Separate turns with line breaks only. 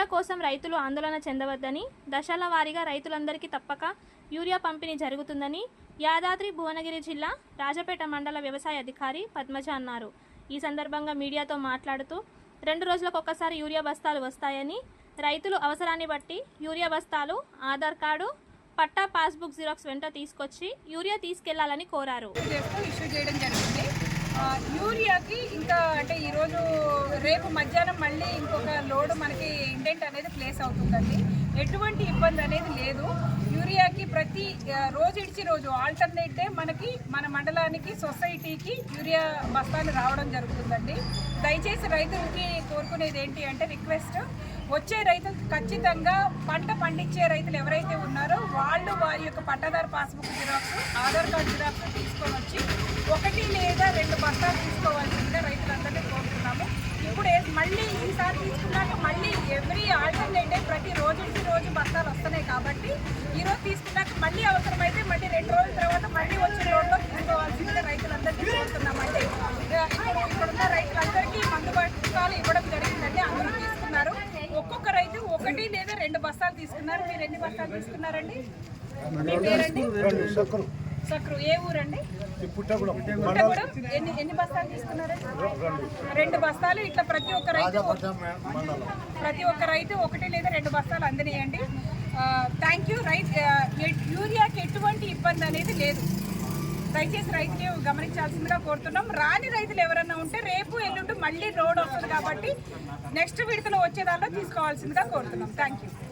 Urea కోసం రైతులు ఆందోళన చెందవద్దని, దశల వారీగా రైతులందరికీ తప్పక యూరియా పంపిణీ జరుగుతుందని యాదాద్రి భువనగిరి జిల్లా రాజపేట మండల వ్యవసాయ అధికారి పద్మజ అన్నారు. ఈ సందర్భంగా మీడియాతో మాట్లాడుతూ 2 రోజులకు ఒక్కసారి యూరియా బస్తాలు వస్తాయని, రైతులు అవసరాన్ని బట్టి యూరియా బస్తాలు, ఆధార్ కార్డు, పట్టా, పాస్బుక్ జిరాక్స్ వెంట తీసుకొచ్చి యూరియా తీసుకెళ్లాలని కోరారు.
ఇష్యూ చేయడం జరిగింది. యూరియాకి ఇంకా అంటే ఈరోజు రేపు మధ్యాహ్నం మళ్ళీ ఇంకొక లోడ్ మనకి ఇండెంట్ అనేది ప్లేస్ అవుతుందండి. ఎటువంటి ఇబ్బంది అనేది లేదు. యూరియాకి ప్రతి రోజు ఇడిచి రోజు ఆల్టర్నేట్ డే మనకి మన మండలానికి సొసైటీకి యూరియా బస్తాలు రావడం జరుగుతుందండి. దయచేసి రైతులకి కోరుకునేది ఏంటి అంటే రిక్వెస్ట్, వచ్చే రైతులు ఖచ్చితంగా పంట పండించే రైతులు ఎవరైతే ఉన్నారో వాళ్ళు వారి యొక్క పట్టాదారు passbook xerox, Aadhaar card xerox తీసుకొని వచ్చి 1 లేదా 2 బస్తాలు తీసుకోవాల్సిందిగా రైతులందరినీ కోరుతున్నాము. ఇప్పుడు మళ్ళీ ఈసారి తీసుకున్నాక మళ్ళీ ఎవ్రీ ఆల్టర్నేట్ డే ప్రతి రోజు బస్తాలు వస్తున్నాయి కాబట్టి ఈరోజు తీసుకున్నాక మళ్ళీ అవసరమైతే మళ్ళీ 2 రోజుల తర్వాత మళ్ళీ వచ్చే రోడ్లో తీసుకోవాల్సిందిగా రైతులందరినీ కోరుతున్నామండి. ఇక్కడున్న రైతులందరికీ మందుబాటులు ఇవ్వడం జరిగిందండి. అందరూ తీసుకున్నారు. ఒక్కొక్క రైతు 1 లేదా 2 బస్తాలు తీసుకున్నారు. మీరు ఎన్ని బస్తాలు తీసుకున్నారండి? మీ పేరండి? సక్రు. ఏ ఊరండి? పుట్టగూడెం. ఎన్ని బస్తాలు తీసుకున్నారండి? 2 బస్తాలు. ఇట్లా ప్రతి ఒక్క రైతు 1 లేదా 2 బస్తాలు అందనియండి. Thank you. యూరియాకి ఎటువంటి ఇబ్బంది అనేది లేదు. దయచేసి రైతులు గమనించాల్సిందిగా కోరుతున్నాం. రాని రైతులు ఎవరన్నా ఉంటే రేపు ఎల్లుండి మళ్ళీ రోడ్ వస్తుంది కాబట్టి నెక్స్ట్ విడతలో వచ్చే దానిలో తీసుకోవాల్సిందిగా కోరుతున్నాం. Thank you.